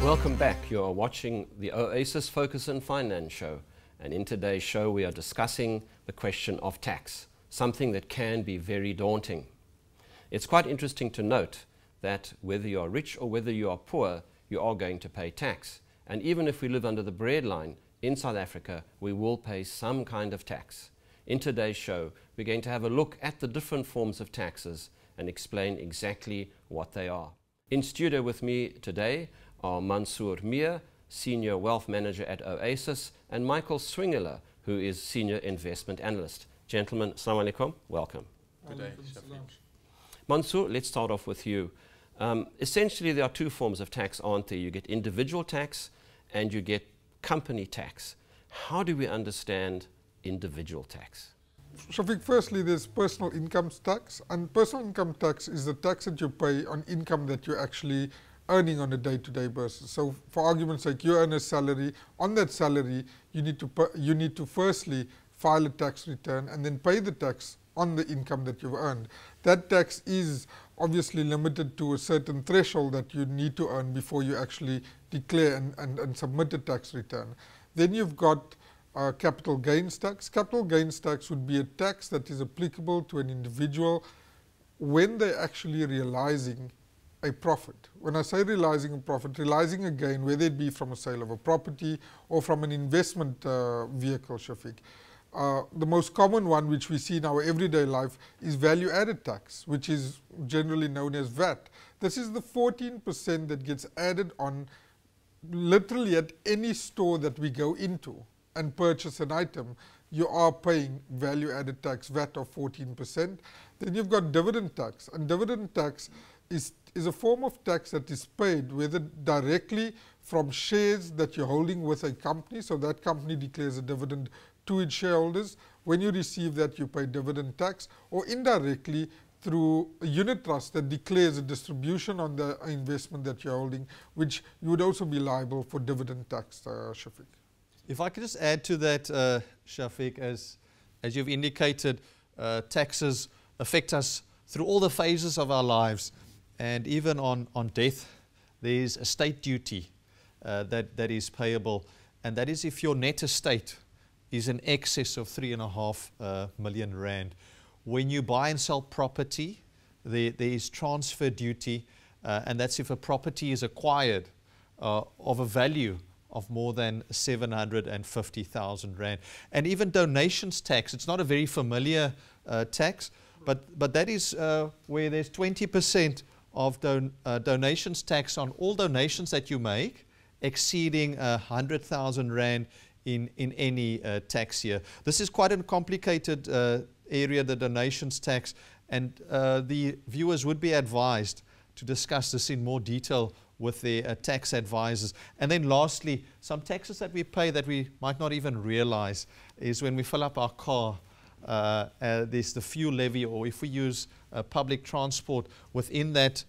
Welcome back. You are watching the Oasis Focus on Finance show, and in today's show we are discussing the question of tax, something that can be very daunting. It's quite interesting to note that whether you are rich or whether you are poor, you are going to pay tax. And even if we live under the breadline in South Africa, we will pay some kind of tax. In today's show, we're going to have a look at the different forms of taxes and explain exactly what they are. In studio with me today are Mansoor, Senior Wealth Manager at Oasis, and Michael Swingler, who is Senior Investment Analyst. Gentlemen, assalamu alaikum, welcome. Good day. Mansoor, let's start off with you. Essentially, there are two forms of tax, aren't there? You get individual tax and you get company tax. How do we understand individual tax? Shafiq, firstly, there's personal income tax, and personal income tax is the tax that you pay on income that you're actually earning on a day-to-day basis. So, for argument's sake, you earn a salary. On that salary, you need to firstly file a tax return and then pay the tax on the income that you've earned. That tax is obviously limited to a certain threshold that you need to earn before you actually declare and submit a tax return. Then you've got capital gains tax. Capital gains tax would be a tax that is applicable to an individual when they're actually realizing a profit. When I say realizing a profit, realizing a gain, whether it be from a sale of a property or from an investment vehicle, Shafiq. The most common one which we see in our everyday life is value added tax, which is generally known as VAT. This is the 14% that gets added on literally at any store that we go into and purchase an item. You are paying value added tax, VAT of 14%. Then you've got dividend tax, and dividend tax is a form of tax that is paid whether directly from shares that you're holding with a company, so that company declares a dividend to its shareholders. When you receive that, you pay dividend tax, or indirectly through a unit trust that declares a distribution on the investment that you're holding, which you would also be liable for dividend tax, Shafiq. If I could just add to that, Shafiq, as you've indicated, taxes affect us through all the phases of our lives. And even on death, there is a estate duty that is payable, and that is if your net estate is in excess of 3.5 million rand. When you buy and sell property, there is transfer duty, and that's if a property is acquired of a value of more than 750,000 rand. And even donations tax, it's not a very familiar tax, but that is where there's 20% of donations tax on all donations that you make exceeding 100,000 rand in any tax year. This is quite a complicated area, the donations tax, and the viewers would be advised to discuss this in more detail with their tax advisors. And then lastly, some taxes that we pay that we might not even realize is when we fill up our car. There's the fuel levy, or if we use public transport, within that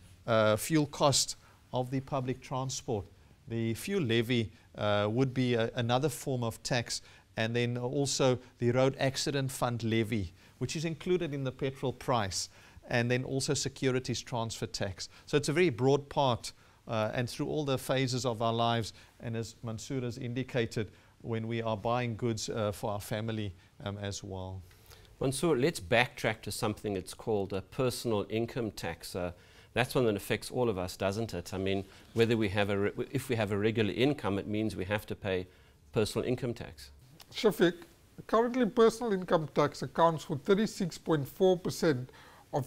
fuel cost of the public transport, the fuel levy would be another form of tax, and then also the road accident fund levy, which is included in the petrol price, and then also securities transfer tax. So it's a very broad part, and through all the phases of our lives, and as Mansoor has indicated, when we are buying goods for our family as well. Mansoor, let's backtrack to something that's called a personal income tax. That's one that affects all of us, doesn't it? I mean, whether we have if we have a regular income, it means we have to pay personal income tax. Shafiq, currently personal income tax accounts for 36.4% of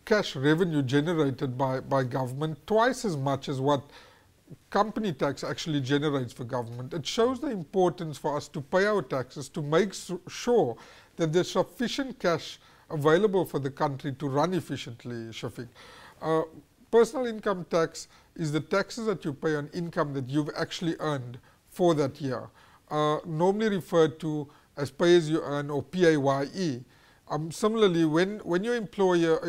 cash revenue generated by government, twice as much as what company tax actually generates for government. It shows the importance for us to pay our taxes to make sure that there's sufficient cash available for the country to run efficiently, Shafiq. Personal income tax is the taxes that you pay on income that you've actually earned for that year, normally referred to as pay as you earn, or PAYE. Similarly, when your employer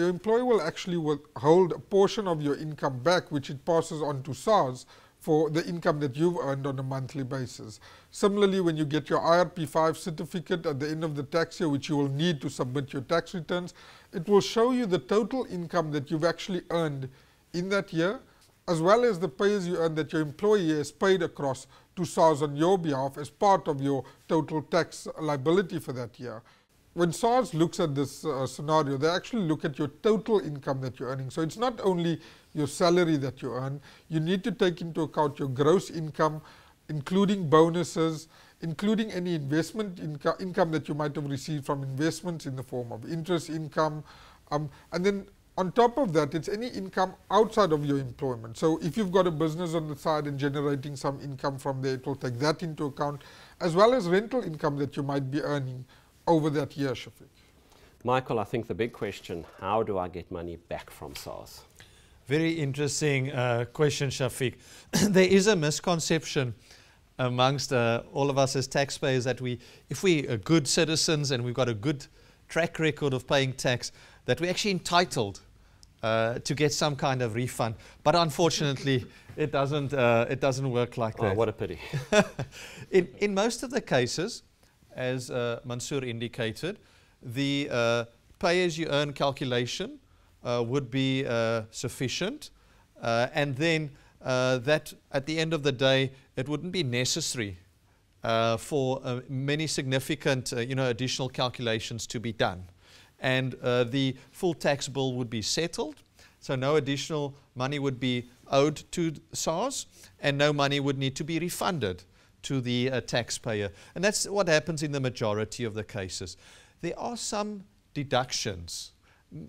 will actually hold a portion of your income back, which it passes on to SARS for the income that you've earned on a monthly basis. Similarly, when you get your IRP5 certificate at the end of the tax year, which you will need to submit your tax returns, it will show you the total income that you've actually earned in that year, as well as the pay as you earn that your employee has paid across to SARS on your behalf as part of your total tax liability for that year. When SARS looks at this scenario, they actually look at your total income that you're earning. So it's not only your salary that you earn, you need to take into account your gross income, including bonuses, including any investment income that you might have received from investments in the form of interest income. And then on top of that, it's any income outside of your employment. So if you've got a business on the side and generating some income from there, it will take that into account, as well as rental income that you might be earning over that year, Shafiq. Michael, I think the big question, how do I get money back from SARS? Very interesting question, Shafiq. There is a misconception amongst all of us as taxpayers that if we are good citizens and we've got a good track record of paying tax, that we're actually entitled to get some kind of refund. But unfortunately, it doesn't work like that. Oh, what a pity. In most of the cases, as Mansoor indicated, the pay-as-you-earn calculation would be sufficient, and then that at the end of the day, it wouldn't be necessary for many significant additional calculations to be done. And the full tax bill would be settled, so no additional money would be owed to SARS, and no money would need to be refunded to the taxpayer. And that's what happens in the majority of the cases. There are some deductions,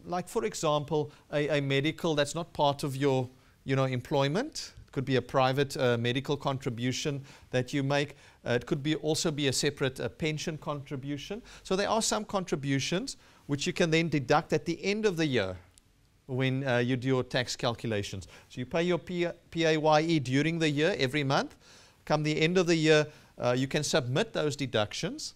like for example, a medical that's not part of your employment. It could be a private medical contribution that you make. It could also be a separate pension contribution. So there are some contributions which you can then deduct at the end of the year when you do your tax calculations. So you pay your PAYE during the year every month. Come the end of the year, you can submit those deductions,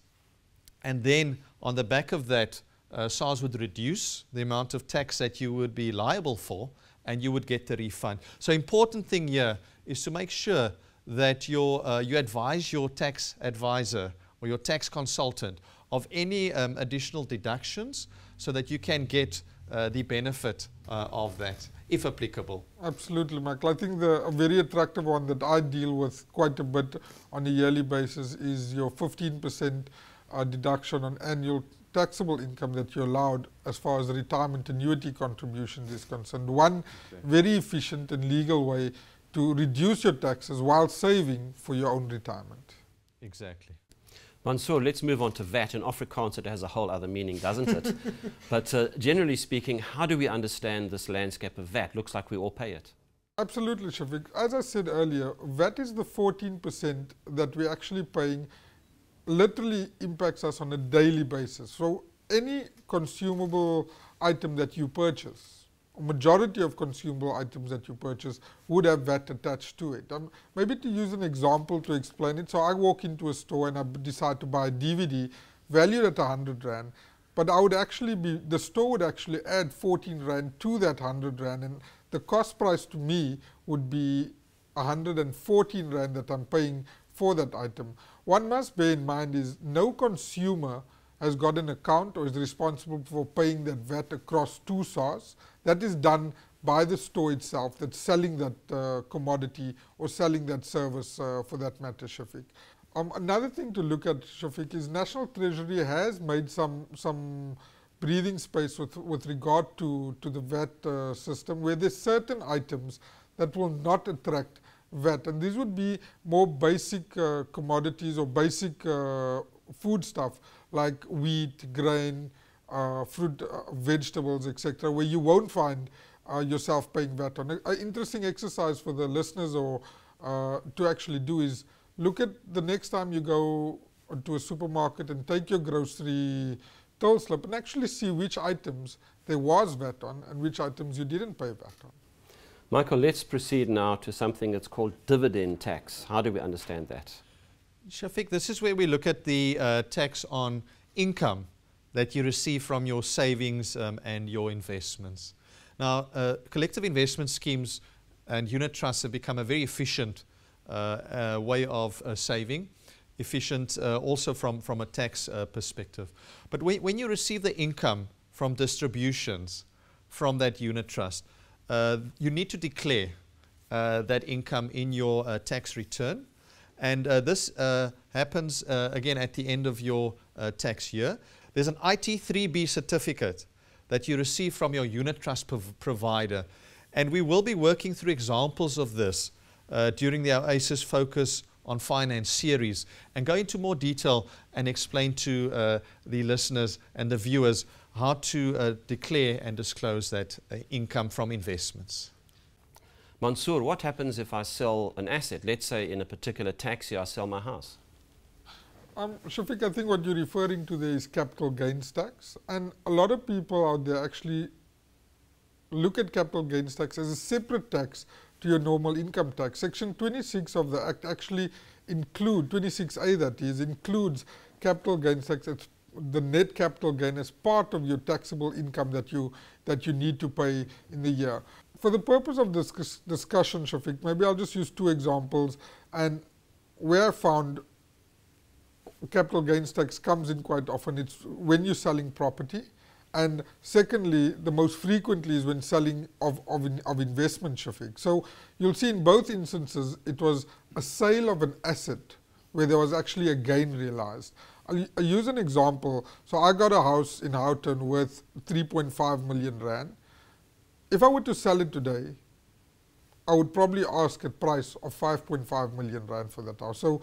and then on the back of that, SARS would reduce the amount of tax that you would be liable for, and you would get the refund. So important thing here is to make sure that you advise your tax advisor or your tax consultant of any additional deductions so that you can get the benefit of that, if applicable. Absolutely, Michael. I think a very attractive one that I deal with quite a bit on a yearly basis is your 15% deduction on annual taxable income that you're allowed as far as the retirement annuity contributions is concerned. One very efficient and legal way to reduce your taxes while saving for your own retirement. Exactly. Mansoor, let's move on to VAT. In Afrikaans, it has a whole other meaning, doesn't it? But generally speaking, how do we understand this landscape of VAT? Looks like we all pay it. Absolutely, Shafiq. As I said earlier, VAT is the 14% that we're actually paying, literally impacts us on a daily basis. So any consumable item that you purchase, a majority of consumable items that you purchase would have VAT attached to it. Maybe to use an example to explain it, so I walk into a store and I decide to buy a DVD valued at 100 Rand, but the store would actually add 14 Rand to that 100 Rand, and the cost price to me would be 114 Rand that I'm paying for that item. One must bear in mind is no consumer has got an account or is responsible for paying that VAT across to SARS. That is done by the store itself that's selling that commodity or selling that service for that matter, Shafiq. Another thing to look at, Shafiq, is National Treasury has made some breathing space with regard to the VAT system, where there's certain items that will not attract VAT, and these would be more basic commodities or basic food stuff like wheat, grain, fruit, vegetables, etc., where you won't find yourself paying VAT on. An interesting exercise for the listeners or to actually do is look at the next time you go to a supermarket and take your grocery till slip and actually see which items there was VAT on and which items you didn't pay VAT on. Michael, let's proceed now to something that's called dividend tax. How do we understand that? Shafiq, this is where we look at the tax on income that you receive from your savings and your investments. Now, collective investment schemes and unit trusts have become a very efficient way of saving, efficient also from a tax perspective. But when you receive the income from distributions from that unit trust, you need to declare that income in your tax return. And this happens again at the end of your tax year. There's an IT3B certificate that you receive from your unit trust provider. And we will be working through examples of this during the Oasis Focus on Finance series and go into more detail and explain to the listeners and the viewers how to declare and disclose that income from investments. Mansoor, what happens if I sell an asset? Let's say in a particular tax year I sell my house. Shafiq, I think what you're referring to there is capital gains tax. And a lot of people out there actually look at capital gains tax as a separate tax to your normal income tax. Section 26 of the Act actually includes, 26A that is, includes capital gains tax, the net capital gain as part of your taxable income that you need to pay in the year. For the purpose of this discussion, Shafiq, maybe I'll just use two examples, and where I found capital gains tax comes in quite often. It's when you're selling property, and secondly, the most frequently is when selling of investment, Shafiq. So you'll see in both instances, it was a sale of an asset where there was actually a gain realized. I'll use an example. So I got a house in Houghton worth 3.5 million rand. If I were to sell it today, I would probably ask a price of 5.5 million rand for that house. So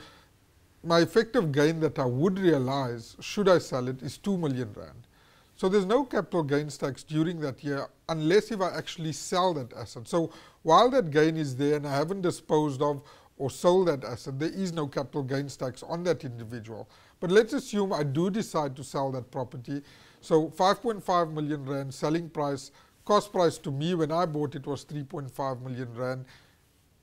my effective gain that I would realize, should I sell it, is 2 million rand. So there's no capital gains tax during that year unless if I actually sell that asset. So while that gain is there and I haven't disposed of or sold that asset, there is no capital gains tax on that individual. But let's assume I do decide to sell that property. So 5.5 million rand selling price, cost price to me when I bought it was 3.5 million rand.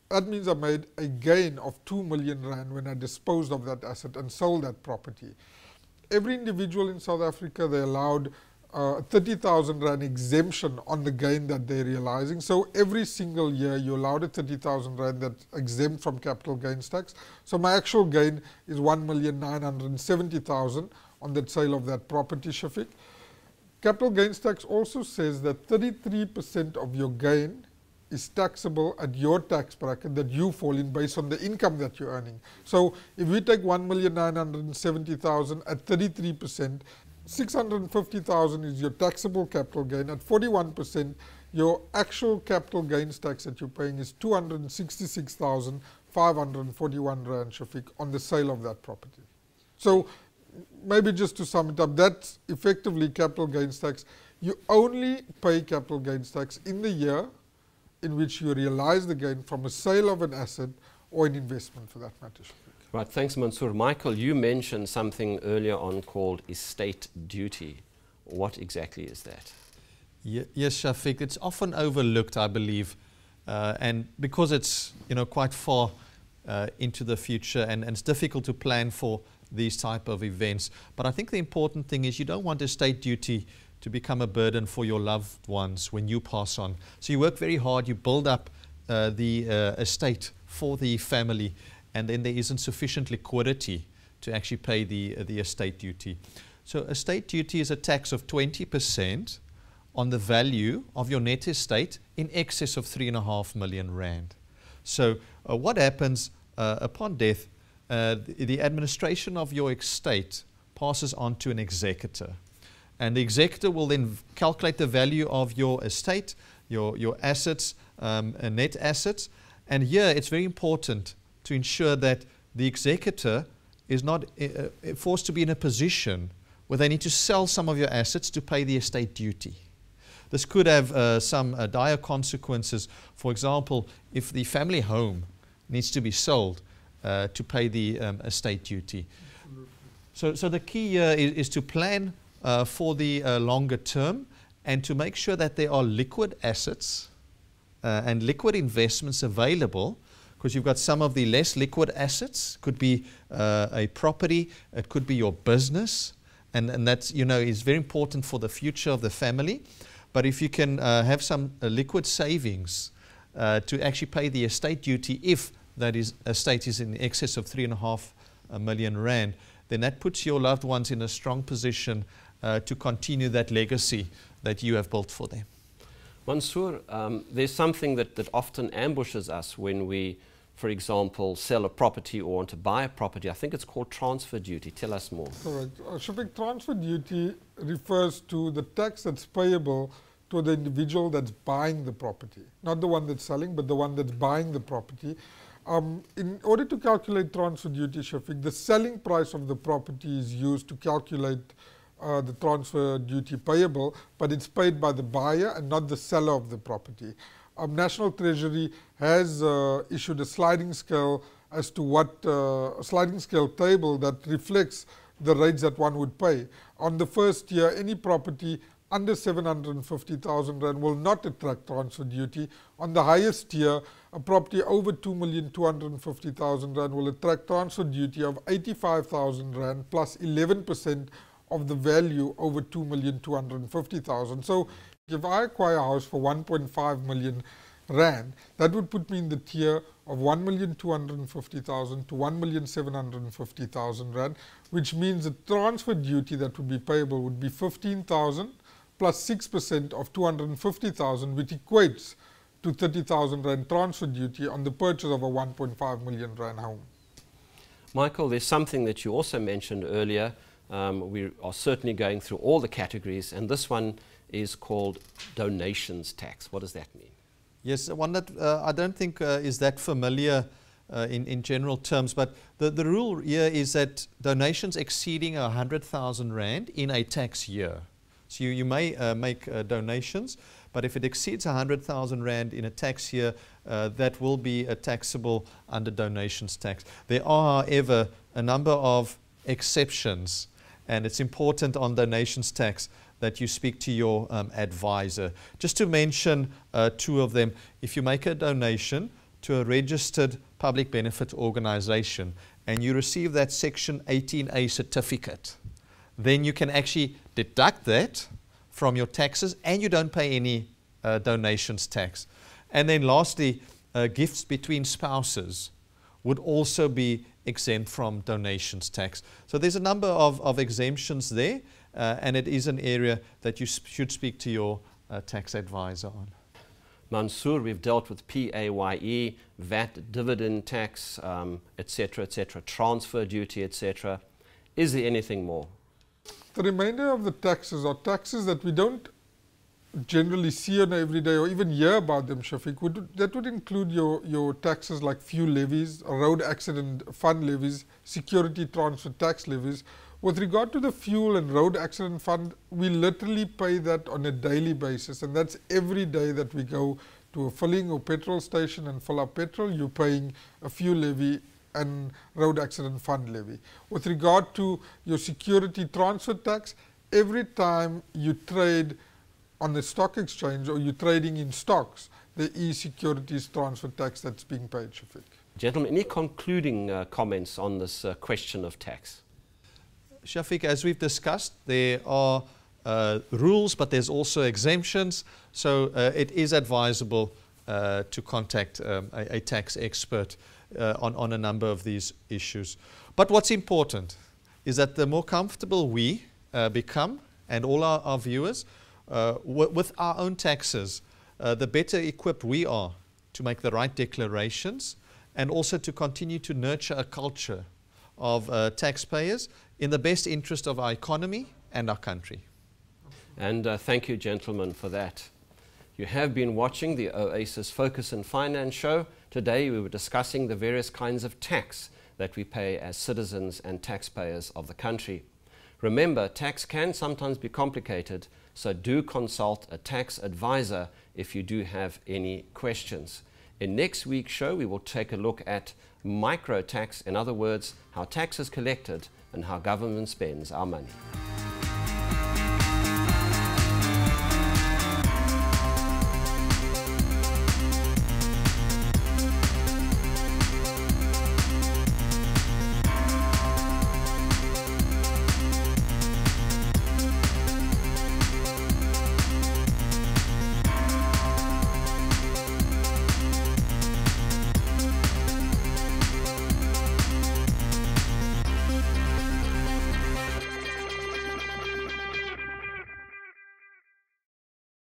That means I made a gain of 2 million rand when I disposed of that asset and sold that property. Every individual in South Africa, they allowed 30,000 rand exemption on the gain that they're realizing. So every single year you're allowed a 30,000 rand that's exempt from capital gains tax. So my actual gain is 1,970,000 on that sale of that property, Shafiq. Capital gains tax also says that 33% of your gain is taxable at your tax bracket that you fall in based on the income that you're earning. So if we take 1,970,000 at 33%, 650,000 is your taxable capital gain. At 41%, your actual capital gains tax that you're paying is 266,541 rand, Shafiq, on the sale of that property. So maybe just to sum it up, that's effectively capital gains tax. You only pay capital gains tax in the year in which you realize the gain from a sale of an asset or an investment for that matter. Right, thanks Mansoor. Michael, you mentioned something earlier on called estate duty. What exactly is that? Yes, Shafiq, it's often overlooked, I believe, and because it's quite far into the future and it's difficult to plan for these type of events. But I think the important thing is you don't want estate duty to become a burden for your loved ones when you pass on. So you work very hard, you build up the estate for the family, and then there isn't sufficient liquidity to actually pay the estate duty. So estate duty is a tax of 20% on the value of your net estate in excess of 3.5 million rand. So what happens upon death, the administration of your estate passes on to an executor. And the executor will then calculate the value of your estate, your assets, and net assets. And here it's very important to ensure that the executor is not forced to be in a position where they need to sell some of your assets to pay the estate duty. This could have some dire consequences. For example, if the family home needs to be sold to pay the estate duty. So the key here is to plan for the longer term and to make sure that there are liquid assets and liquid investments available, because you've got some of the less liquid assets. Could be a property, it could be your business, and that's is very important for the future of the family. But if you can have some liquid savings to actually pay the estate duty, if that estate is in excess of 3.5 million rand, then that puts your loved ones in a strong position to continue that legacy that you have built for them. Mansoor, there's something that often ambushes us when we, for example, sell a property or want to buy a property. I think it's called transfer duty. Tell us more. Correct. Shafiq, transfer duty refers to the tax that's payable to the individual that's buying the property. Not the one that's selling, but the one that's buying the property. In order to calculate transfer duty, Shafiq, the selling price of the property is used to calculate the transfer duty payable, but it's paid by the buyer and not the seller of the property. National Treasury has issued a sliding scale as to what a sliding scale table that reflects the rates that one would pay. On the first year, any property under 750,000 Rand will not attract transfer duty. On the highest tier, a property over 2,250,000 Rand will attract transfer duty of 85,000 Rand plus 11% of the value over 2,250,000. So if I acquire a house for 1.5 million Rand, that would put me in the tier of 1,250,000 to 1,750,000 Rand, which means the transfer duty that would be payable would be 15,000 plus 6% of 250,000, which equates to 30,000 Rand transfer duty on the purchase of a 1.5 million Rand home. Michael, there's something that you also mentioned earlier. We are certainly going through all the categories, and this one is called donations tax. What does that mean? Yes, one that I don't think is that familiar in general terms, but the rule here is that donations exceeding 100,000 Rand in a tax year. So you may make donations, but if it exceeds 100,000 Rand in a tax year, that will be taxable under donations tax. There are, however, a number of exceptions, and it's important on donations tax that you speak to your advisor. Just to mention two of them, if you make a donation to a registered public benefit organization and you receive that Section 18A certificate, then you can actually deduct that from your taxes and you don't pay any donations tax. And then lastly, gifts between spouses would also be exempt from donations tax. So there's a number of exemptions there, and it is an area that you should speak to your tax advisor on. Mansoor, we've dealt with PAYE, VAT, dividend tax, etc., transfer duty, etc. Is there anything more? The remainder of the taxes are taxes that we don't generally see on every day or even hear about them, Shafiq. That would include your taxes like fuel levies, road accident fund levies, security transfer tax levies. With regard to the fuel and road accident fund, we literally pay that on a daily basis, and that's every day that we go to a filling or petrol station and fill up petrol, you're paying a fuel levy and road accident fund levy. With regard to your security transfer tax, every time you trade on the stock exchange or you're trading in stocks, there is securities transfer tax that's being paid, Shafiq. Gentlemen, any concluding comments on this question of tax? Shafiq, as we've discussed, there are rules, but there's also exemptions. So it is advisable to contact a tax expert on a number of these issues. But what's important is that the more comfortable we become, and all our viewers, with our own taxes, the better equipped we are to make the right declarations and also to continue to nurture a culture of taxpayers in the best interest of our economy and our country. And thank you, gentlemen, for that. You have been watching the Oasis Focus and Finance show. Today we were discussing the various kinds of tax that we pay as citizens and taxpayers of the country. Remember, tax can sometimes be complicated, so do consult a tax advisor if you do have any questions. In next week's show, we will take a look at micro tax, in other words, how tax is collected and how government spends our money.